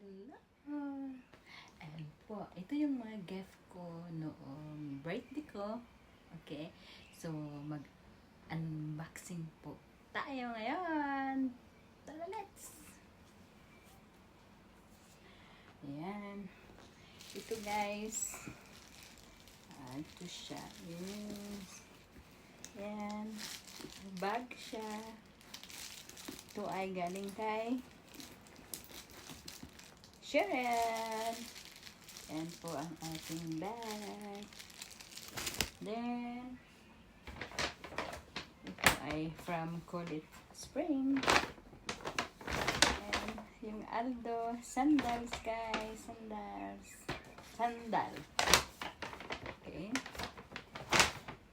Hello! Ayan po, ito yung mga gift ko noong birthday ko. Okay? So, mag-unboxing po tayo ngayon. Tara, let's! Ayan. Ito guys. Ito siya. Yes. Ayan. Bag siya. Ito ay galing kay Cheryl. Yan po ang ating bag. Then, ito ay from Colit Spring. And yung Aldo sandals guys. Sandal. Okay.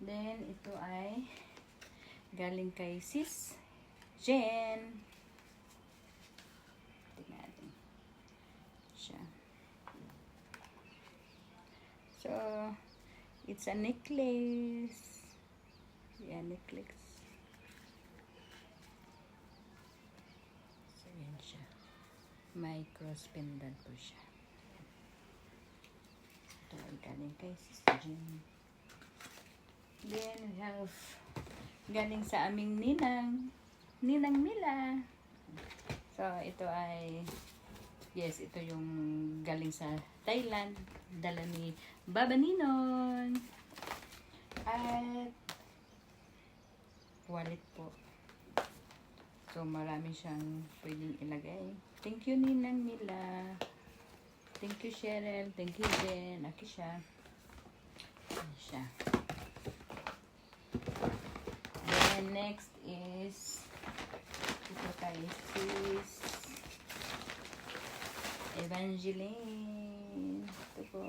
Then, ito ay galing kay Sis Jen. Tingnan natin. Siya. So, it's a necklace. Yeah, necklace. So, yan siya. May cross pendant po siya. Ito ay galing kay Sis Jen. Then, we have galing sa aming Ninang Mila. So, ito ay yes, ito yung galing sa Thailand. Dala ni Baba Ninon. At wallet po. So, marami siyang pwedeng ilagay. Thank you, Ninang Mila. Thank you, Cheryl. Thank you, Jen. Aki siya. Ayan siya. Then, next is ito kay Sis Evangeline. Ito po.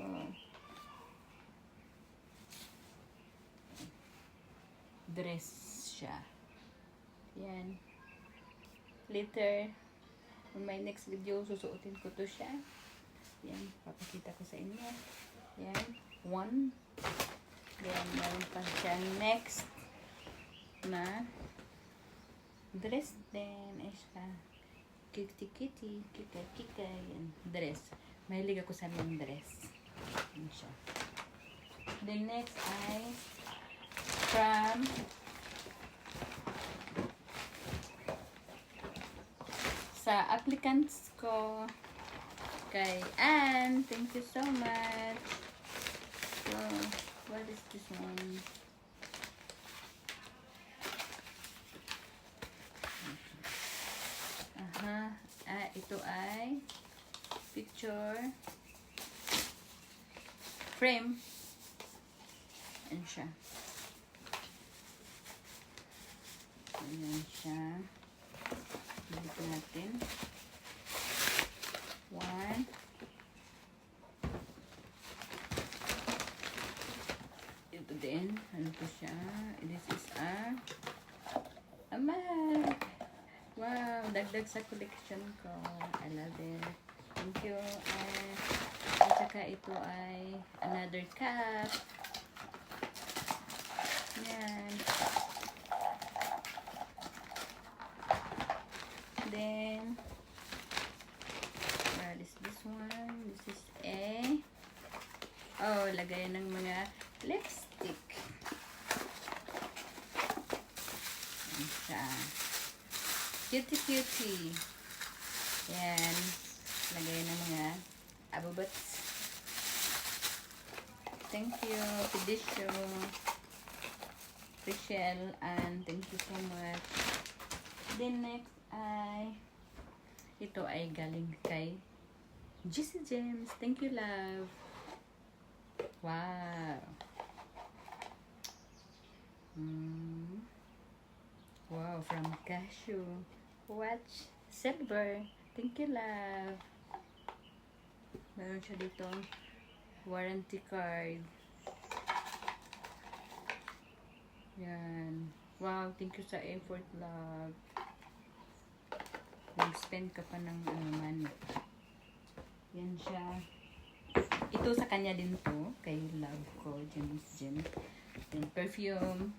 Dress siya. Yan. Later, on my next video, susuotin ko to siya. Yan. Papakita ko sa inyo. Yan. One. Then, meron pa siyang next na dress din. Ay siya. Kitty. Kika. Yan. Dress. Mahilig ako sa mga dress. Yan siya. The next ay from sa applicants ko kay Anne. Thank you so much. So, what is this one? Ito ay picture frame. Ayan siya. Ayan siya. Dito natin. One. Ito din. Ano po siya? This is a mug. Wow, dagdag sa collection ko. I love it. Thank you. At saka ito ay another cup. Yan. Then, what is this one? This is lagay ng mga lipstick. Yan siya. Cutie. Yan. Lagay ng mga abubats. Thank you, Pedisyo, Rachel, and thank you so much. Then next ay ito ay galing kay Jessie James. Thank you, love. Wow. Wow, from Cashew. Watch silver. Thank you, love. Meron siya dito warranty card. Yan. Wow, thank you sa effort, love. Nag-spend ka pa ng money. Yan siya. Ito sa kanya din to. Kay love ko, Jen. Then perfume.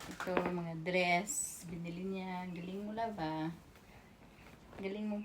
Ito, mga dress. Binili niya. Galing mo, love, ah. Galing mo